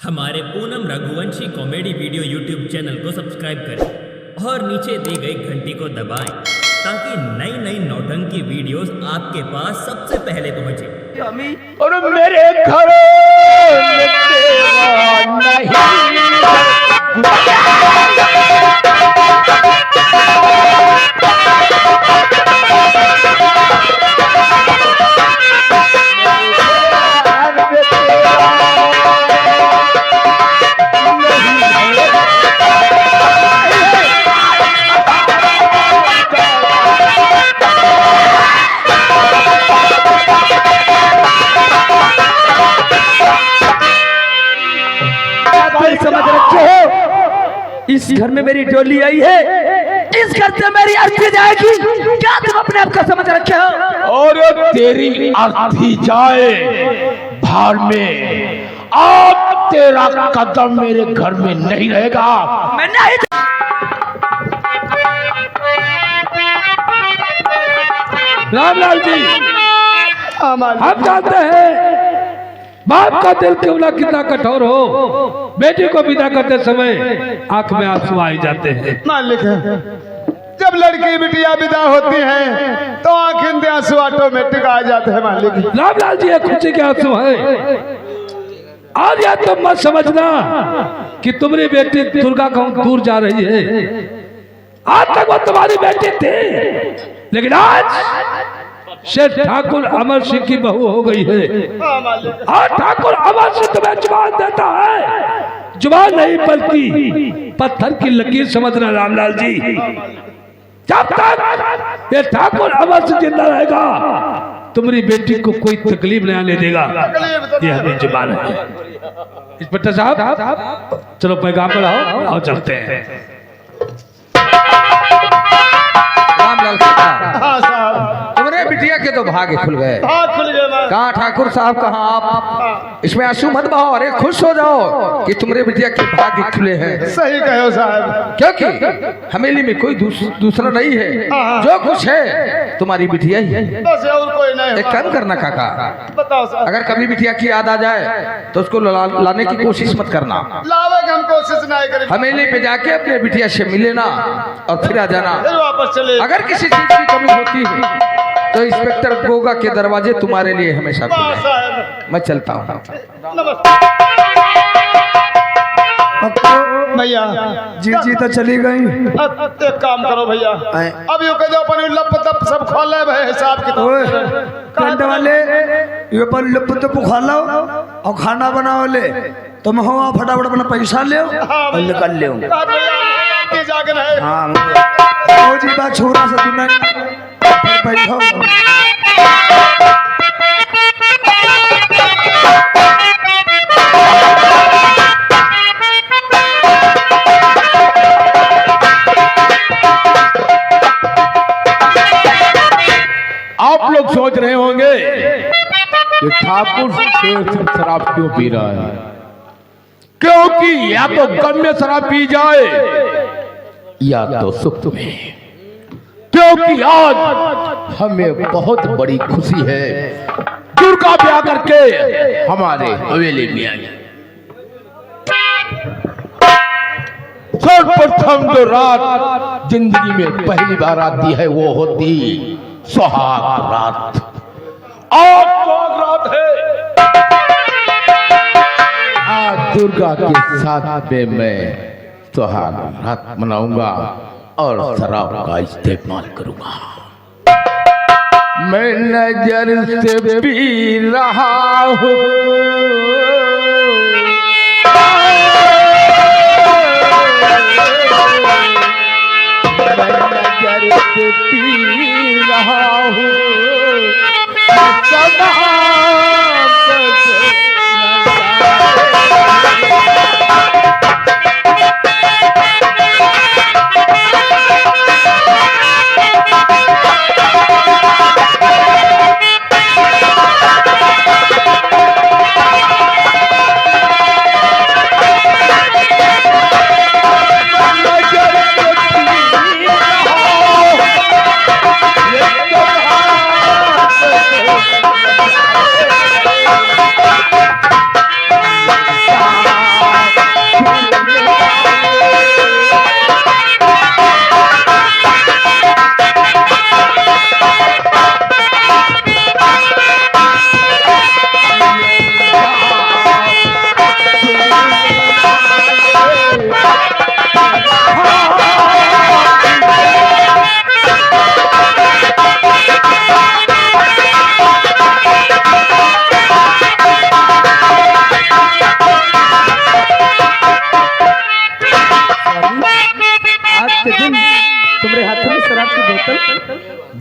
हमारे Poonam Raghuvanshi comedy video YouTube channel को subscribe करें और नीचे दी गई घंटी को दबाएं ताकि नई नई नौटंकी वीडियोस आपके पास सबसे पहले पहुंचे। और मेरे घर में तेरा नहीं समझ रखे हो। इस घर में मेरी डोली आई है, इस घर से मेरी अर्थी जाएगी। क्या तुम अपने आप को समझ रखे हो? और तेरी अर्थी जाए भाड़ में, अब तेरा कदम मेरे घर में नहीं रहेगा। मैं नहीं। रामलाल जी, हम जानते हैं बाप का दिल क्यों ना कितना कठोर हो, बेटी को विदा करते समय आंख में आंसू आ जाते हैं। मालिक है, जब लड़की बिटिया विदा होती है तो आंखें में आंसू ऑटोमेटिक आ जाते हैं। मालिक रामलाल जी, ये खुशी के आंसू हैं। आज या तुम मत समझना कि तुम्हारी बेटी दुर्गा कहूं दूर जा रही है। आज तक वो तुम्हारी बेटी थी, लेकिन आज शेठ ठाकुर अमर सिंह की बहू हो गई है। और ठाकुर अमर सिंह तुम्हें जुबान देता है, जुबान नहीं बल्कि पत्थर की लकीर समझना रामलाल जी। जब तक ये ठाकुर अमर सिंह जिंदा रहेगा, तुम्हारी बेटी को कोई तकलीफ नहीं आने देगा। ये हमें जुबान है। इंस्पेक्टर साहब, चलो पैगाम बढ़ाओ और चलते हैं। रामलाल साहब, तुम्हारे बिटिया के तो भाग्य खुल गए। कहाँ ठाकुर साहब, कहाँ आप? इसमें आंसू मत बहाओ, अरे खुश हो जाओ कि तुम्हारे बिटिया के भाग्य खुले हैं। सही कहो साहब, क्योंकि हवेली में कोई दूसरा नहीं है। जो कुछ है तुम्हारी बिटिया ही है। बस और कोई नहीं। एक काम करना काका, बताओ साहब। अगर कभी बिटिया की याद आ जाए तो उसको लाने की कोशिश मत करना। लावे हम कोशिश नहीं करें। हवेली पे जाके अपने बिटिया से मिले ना और फिर आ जाना। फिर वापस चले। अगर किसी चीज की कमी होती है तो इंस्पेक्टर गोगा के दरवाजे तुम्हारे लिए हमेशा खुले हैं। मैं चलता हूँ। भैया जी तो चली गई। एक काम करो भैया, अब यूं कह दो अपन लप तप सब खा ले भाई, हिसाब किताब टेंट वाले ये पर लप तप खा लो और खाना बनाओ ले। तुम हो फटाफट अपना पैसा ले और निकल ले। जागन है। हाँ वो जी बात छोरा से तुमने बैठो। आप लोग सोच रहे होंगे कि ठाकुर शराब क्यों पी रहा है, क्योंकि या तो गम में शराब पी जाए या तो सुख में। क्योंकि आज हमें बहुत बड़ी खुशी है, दुर्गा ब्याह करके हमारे हवेली में आई। सर्वप्रथम जो रात जिंदगी में पहली बार आती है वो होती सुहाग रात। आज सुहाग रात है। आज दुर्गा के साथ में मैं सुहाग रात मनाऊंगा और शराब का इस्तेमाल करूंगा। मैं नजर से पी रहा हूँ, मैं नजर से पी रहा हूँ, सदा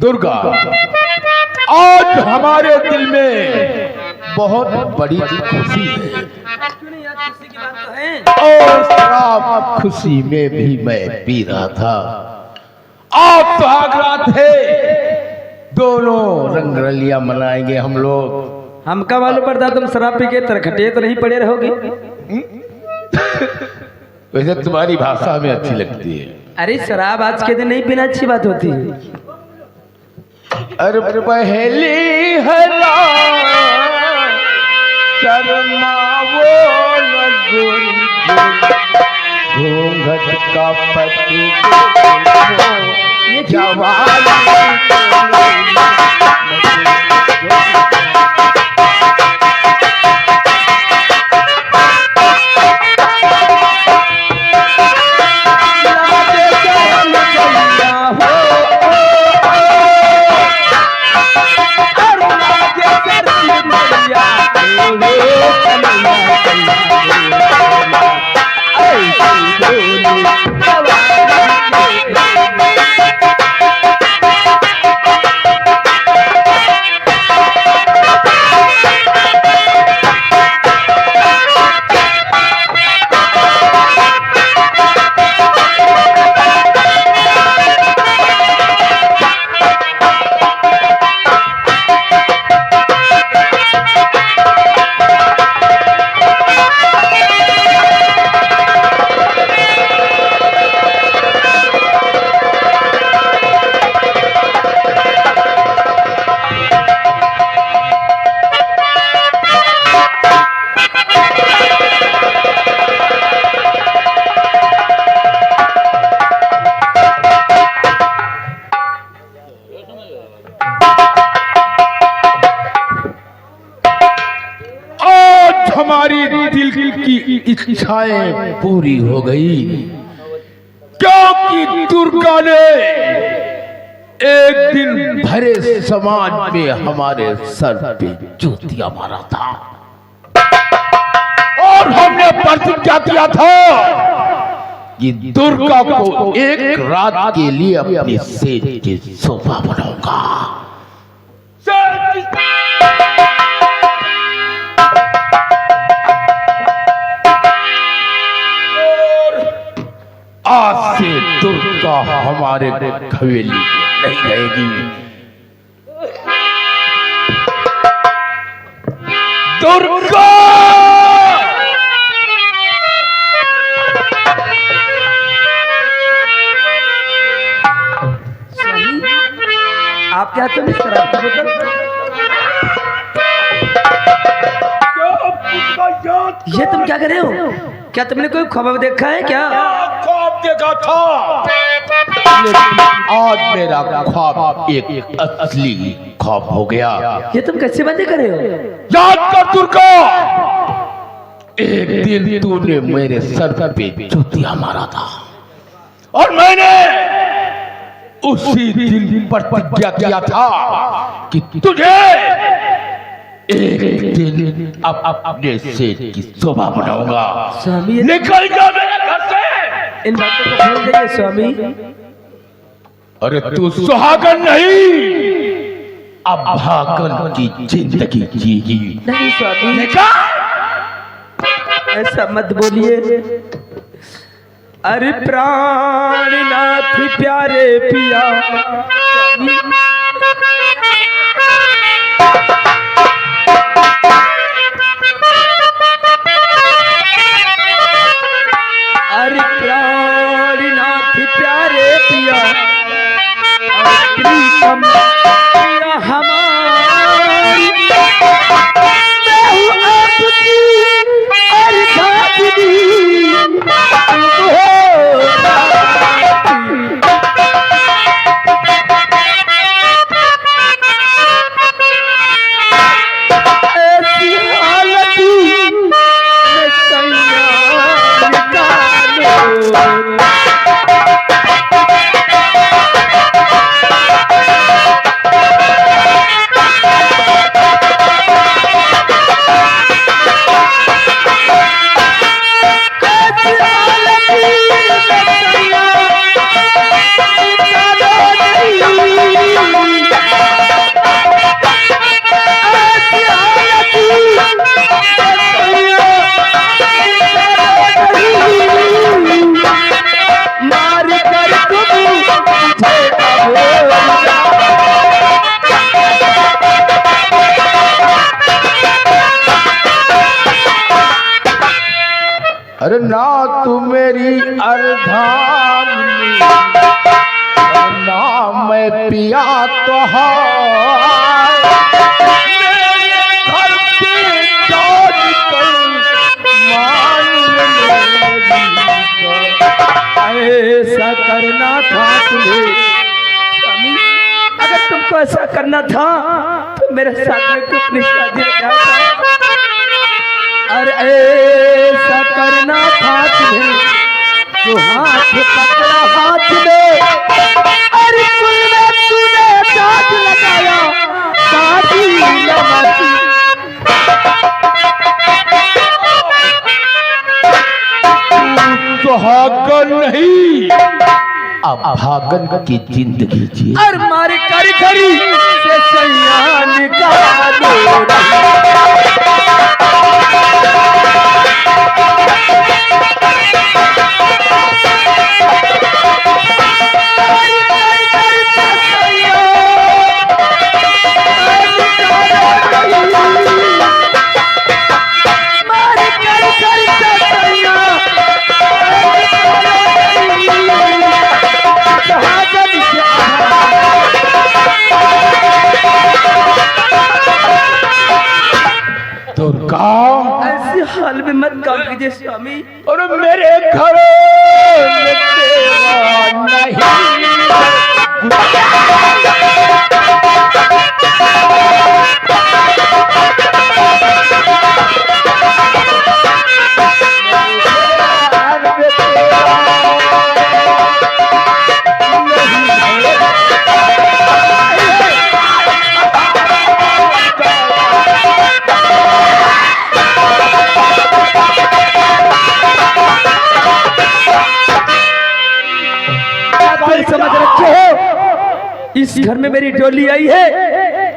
दुर्गा, आज हमारे दिल में बहुत बड़ी खुशी है और शराब खुशी में भी मैं पी रहा था। आप सुहाग रात है, दोनों रंग रलियां मनाएंगे हम लोग। हमका मालूम पड़ता तुम शराब पी के तरखटे तो नहीं पड़े रहोगे। वैसे तुम्हारी भाषा में अच्छी लगती है। अरे शराब आज के दिन नहीं पीना अच्छी बात होती है। अरे पहली हरा शर्मावो न घूंघट का पति हमारी दिल की इच्छाएं पूरी हो गई, क्योंकि दुर्गा ने एक दिन भरे समाज में हमारे सर पे ज्योतिया मारा था और हमने प्रतिज्ञा किया था कि दुर्गा को एक रात के लिए अपने सेज की शोभा बनाऊंगा। आज से दुर्गा हमारे हवेली में नहीं रहेगी। दुर्गा आप क्या तुम इस तरह की बोतल? ये तुम क्या कर रहे हो? क्या तुमने कोई ख्वाब देखा है क्या? ख्वाब देखा था, लेकिन आज मेरा ख्वाब एक असली ख्वाब हो गया। ये तुम कैसे बातें कर रहे हो? याद कर दुर्गा, एक दिन तूने मेरे सर पे ज्योतिया मारा था और मैंने उसी दिन प्रतिज्ञा किया था कि तुझे एक दिन अपने सेठ की शोभा बनाऊंगा। स्वामी निकल जा मेरे घर से। इन बातों को भूल जाइए स्वामी। अरे तू सुहागन नहीं, अब भागन की जिंदगी जीगी। नहीं स्वामी, निकल। ऐसा मत बोलिए। अरे प्राणनाथ प्यारे पिया, अरे प्राणनाथ प्यारे पिया, प्रीतम पिया हमारी, मैं हूँ आपकी अर्धांगिनी, तुम हो ऐसी हालत में सैया निकालो। अरे ना तू मेरी अर्धांगिनी और ना मैं पिया तो ऐसा करना था तुम्हें स्वामी, अगर तुमको ऐसा करना था तो मेरे साथ में क्यों अपनी शादी रखा था? और ऐसा करना था तुम्हें जो हाथ पकड़ा हाथ में, अरे कुल में तूने दाग लगाया शादी लमाती। सुहागन नहीं अब भागन की जिंदगी जी। और मारे कारीगरी से सैया निकालो दुर्गा, ऐसे हाल में मत काम कीजिए स्वामी। और मेरे घर में तेरा नहीं। समझ रखे हो, इस घर में मेरी डोली आई है,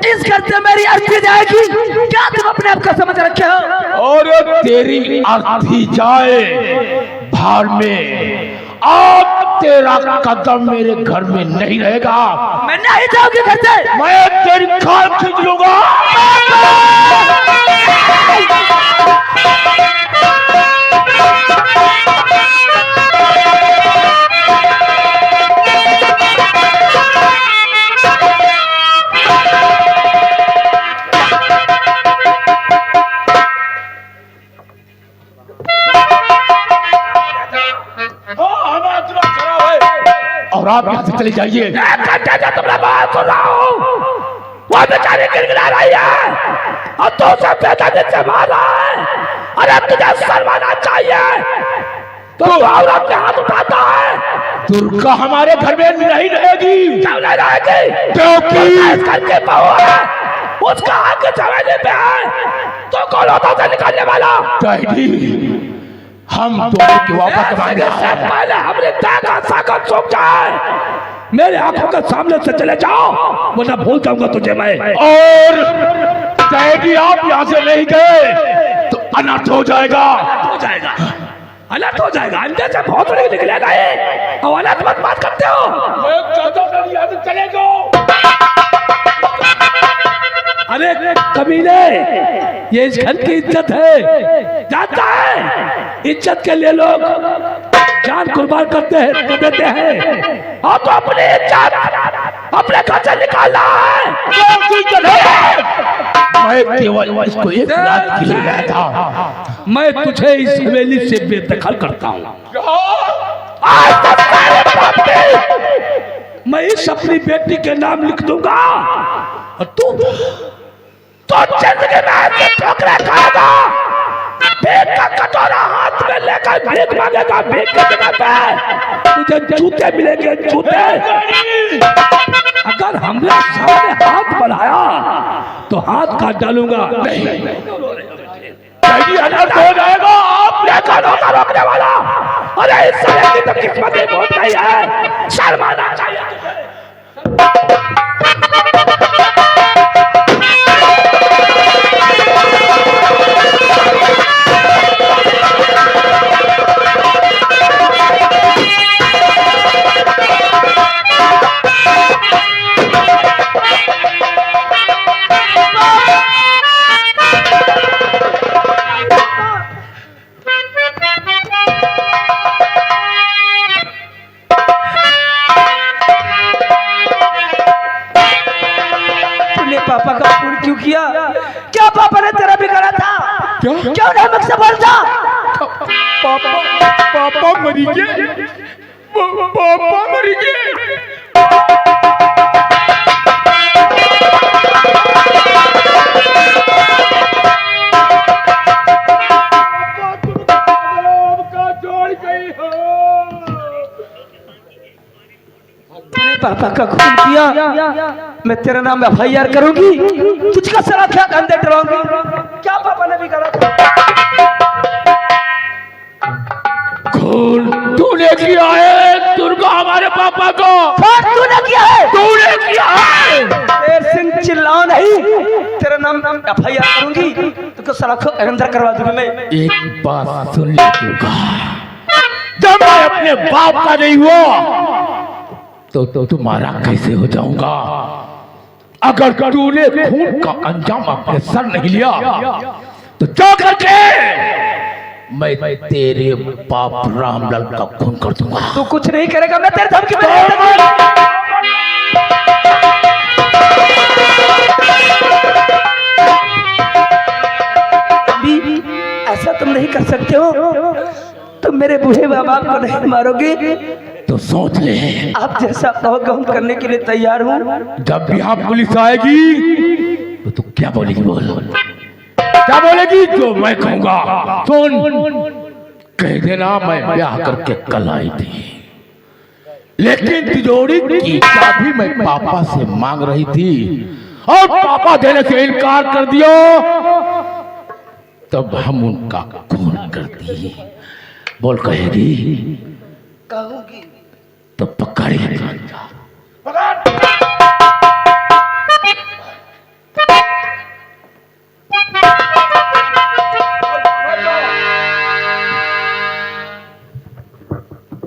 इस घर से मेरी अर्थी जाएगी। क्या तुम अपने आप को समझ रखे हो? और तेरी अर्थी जाए भाड़ में, अब तेरा कदम मेरे घर में नहीं रहेगा। मैं नहीं जाऊंगी घर से। मैं तेरी खाल खींच लूंगा। और आप यहाँ से चले जाइए। तुमने बात सुन रहा हूँ, वो बेचारी गिड़गिड़ा रही है और तो सब बेदर्दी से मार रहा है। अरे तुझे शर्माना चाहिए। तो औरत पे हाथ उठाता है। दुर्गा हमारे घर में नहीं रहेगी। क्यों नहीं रहेगी? क्योंकि इस घर के बहू है, उसका हक जमाने पे है, तो कौन होता से निकालने वाला? डैडी, हम दोनों की वापस मांगे। पहले हमने ताकत साकत सोच जाए। मेरे आंखों के सामने से चले जाओ, वरना भूल जाऊंगा तुझे मैं। और डैडी आप यहाँ से नहीं गए तो अनर्थ हो जाएगा। हो जाएगा, अलर्ट हो जाएगा। अंदर से बहुत बड़े निकलेगा ये, और अलर्ट मत बात करते हो। चले जाओ। अरे कमीने, ये इस घर की इज्जत है, जानता है? इज्जत के लिए लोग जान कुर्बान करते हैं, कर देते हैं, और तो अपनी इज्जत अपने घर से निकालना है। मैं केवल इसको एक रात के लिए गया था। मैं तुझे इस हवेली से बेदखल करता हूँ। मैं इस अपनी बेटी के नाम लिख दूंगा, और तू तो जिंदगी में ऐसे ठोकरे खाएगा। भीख का कटोरा हाथ में लेकर भीख मांगेगा, भीख की जगह पे तुझे जूते मिलेंगे, जूते। अगर हमने सामने हाथ बढ़ाया तो हाथ काट डालूंगा। नहीं, अनर्थ हो जाएगा। आप लेकर होता रोकने वाला। अरे इस साले की तो किस्मत ही बहुत गई है, शर्माना चाहिए तुझे। पापा मरी गए, पापा मरी गए। तूने पापा का खून किया, मैं तेरा नाम FIR करूंगी, तुझका सारा क्या अंदर डराऊंगी। क्या पापा ने भी करा था? खून तूने किया है दुर्गा हमारे पापा को, तूने किया है, तूने किया है। शेर सिंह चिल्लाओ नहीं, तेरा नाम FIR करूंगी, तुझको सारा अंदर करवा दूंगी मैं। एक बात सुन ले दुर्गा, जब मैं अपने बाप का नहीं हुआ तो तुम्हारा कैसे हो जाऊंगा। अगर तूने खून का अंजाम अपने सर नहीं लिया तो जा करके मैं तेरे बाप रामलाल का खून कर दूंगा। तू कुछ नहीं करेगा, मैं तेरे धमकी में ऐसा तुम नहीं कर सकते हो, तुम मेरे बूढ़े माँ बाप को नहीं मारोगे तो सोच ले, आप जैसा कहोगे हम करने के लिए तैयार हूँ। जब भी यहाँ पुलिस आएगी तो तू क्या बोलेगी, बोल क्या बोलेगी जो मैं कहूंगा। सुन, कह देना मैं ब्याह करके कल आई थी, लेकिन तिजोरी की चाबी मैं पापा से मांग रही थी और पापा देने से इनकार कर दिया, तब हम उनका खून कर दिए। बोल कहेगी, कहूंगी तो पकड़े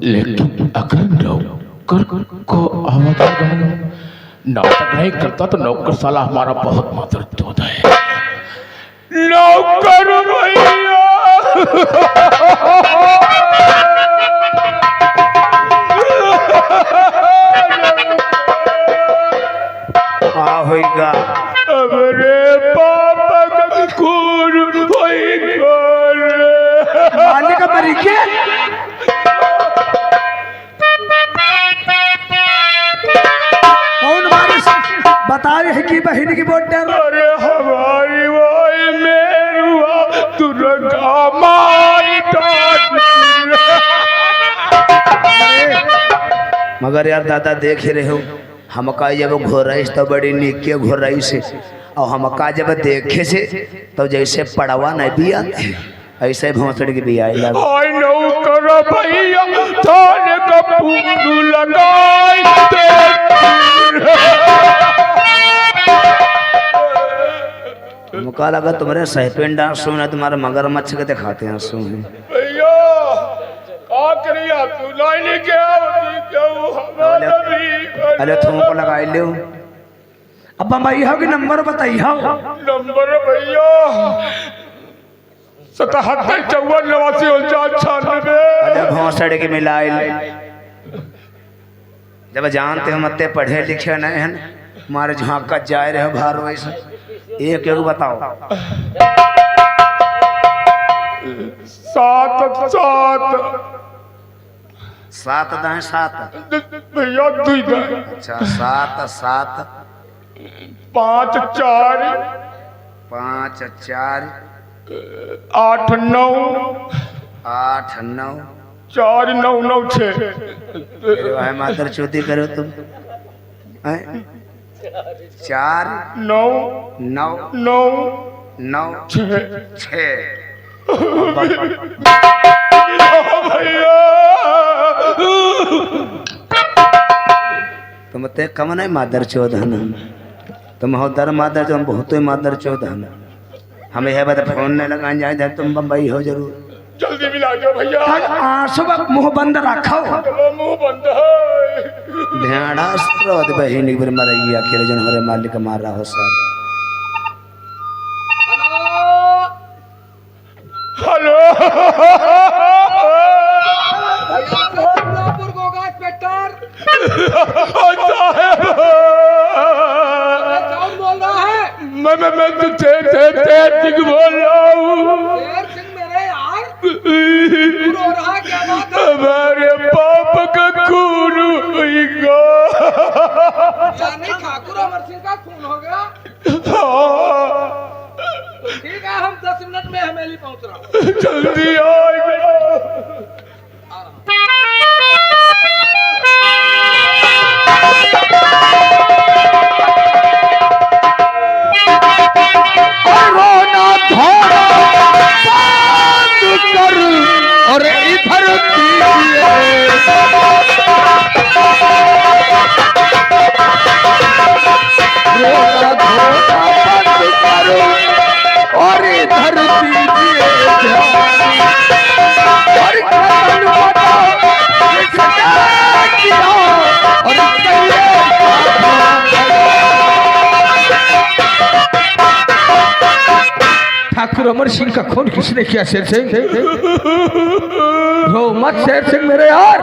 लेकिन अगर नौकर को आवाज आ गई, नाटक नहीं करता तो नौकर साला हमारा बहुत मात्र चौथा है। नौकर भैया होगा अरे पापा का खून होगा मारने का तरीके कौन बारिश बता रही है कि बहन की वोट डाल। अरे हमारी भाई मेरुआ दुर्गा मारी मगर यार दादा देख ही रहे हो, हमका जब घोराइश तो बड़ी निके घोराइश है, और हमका जब देखे से तो जैसे पड़वा नहीं भी आते ऐसे भौसड़ की भी आई लगा। आई नौकर भैया थाने का पुंडू लगाई हमका लगा तुम्हारे सहपेंड आंसू है, तुम्हारे मगरमच्छ के दिखाते हैं आंसू हैं। भैया आखिरी तू लाइन क्या होती क्यों हमारा भी अरे तुमको लगाई लो अब भैया के नंबर बताइए। नंबर भैया 77 54 89 96। अरे भौसड़ के मिलाई जब जानते हो मत्ते पढ़े लिखे नहीं है, हमारे झाँक का जाए रहे भार वैसे एक एक बताओ। 7 दाएं 7 भैया 2 दाएं। अच्छा 7 7 5 4 5 4 8 9 8 9 4 9 9 6। मेरे भाई मातर चौथी करो तुम 4 9 9 9 9 6 भैया तुम ते कम नहीं मादर चौधन, तुम हो दर मादर तुम बहुत ही मादर चौधन। हमें है बता फोन नहीं लगा जाए तुम बम्बई हो जरूर। जल्दी मिला दो भैया। आंसू का मुंह बंद रखो, मुंह बंद है। ध्यान स्रोत बहिनी पर मरगी अकेले जन हरे मालिक मार रहा हो सर। हेलो मैं तो तेज बोल रहा हूँ। हमारे पाप का खून होगा। ठाकुर अमर सिंह का खून हो गया। ठीक है, हम 10 मिनट में हमेली पहुंच रहा हूँ। जल्दी आएगा। रोना धोना बंद कर और इधर रोना धोना बंद करो और इधर दीजिए और खतन बताओ ये सजा किया और कहिए ठाकुर अमर सिंह का खून किसने किया? शेर सिंह रो मत शेर सिंह मेरे यार,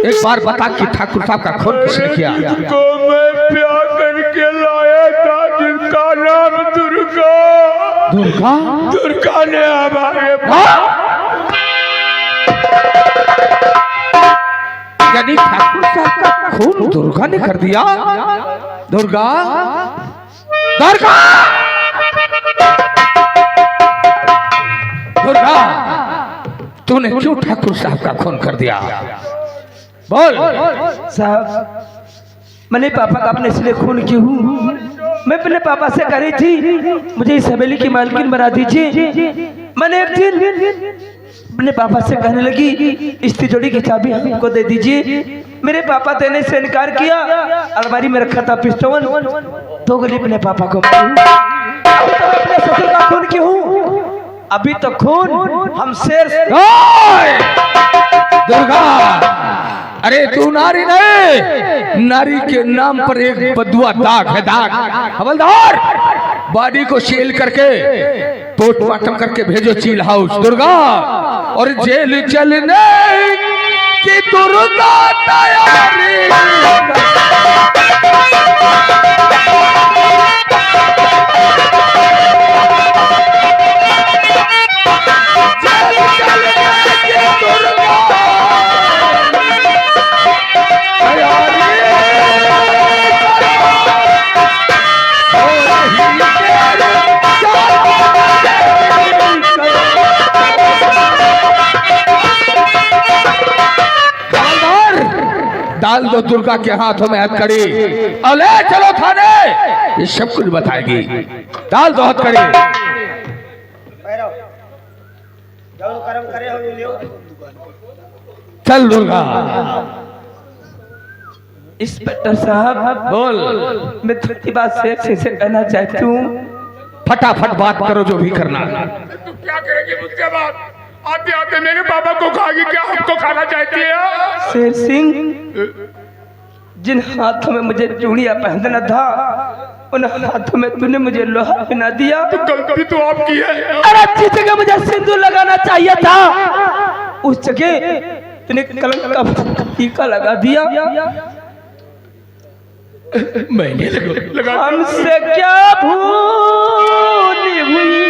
एक बार बता कि ठाकुर साहब का खून किसने किया? को मैं प्यार करके लाया था जिनका नाम दुर्गा। दुर्गा? दुर्गा ने हमारे यानी ठाकुर साहब का खून दुर्गा ने कर दिया? दुर्गा दुर्गा दुर्गा, तूने क्यों ठाकुर साहब का खून कर दिया? बोल। साहब, मैंने पापा का अपने इसलिए खून क्यों हूँ? मैं अपने पापा से कह रही थी मुझे इस हवेली की मालकिन बना दीजिए। मैंने एक दिन अपने पापा से कहने लगी इस तिजोरी की चाबी हमको दे दीजिए। मेरे पापा देने से इनकार किया। अलमारी में रखा था पिस्तौल, तो गली अपने पापा को अपने ससुर का खून क्यों हूँ? अभी तो खून हम शेर दुर्गा, अरे तू नारी नहीं, नारी के नाम पर एक बदुआ दाग है, दाग। हवलदार, बॉडी को सील करके पोस्टमार्टम करके भेजो चील हाउस। दुर्गा, और जेल चलने की दुर्गा तैयारी। डाल दो दुर्गा के हाथों में हथकड़ी और ले चलो थाने, ये सब कुछ बताएगी। डाल दो हथकड़ी। चल दुर्गा। इंस्पेक्टर साहब, बोल। मैं थोड़ी बात शेर से कहना चाहती हूँ। फटाफट बात करो जो भी करना। तू क्या करेगी मुझके बाद? आते आते मेरे पापा को खाएगी क्या? हमको खाना चाहती है? शेर सिंह, जिन हाथों में मुझे चूड़ियां पहनना था उन हाथों में तूने मुझे लोहा पहना दिया। तो गलती तो आपकी है। अरे अच्छी जगह मुझे सिंदूर लगाना चाहिए था, उस जगह तूने कलंक का टीका लगा दिया। मैंने लगा हमसे क्या भूल हुई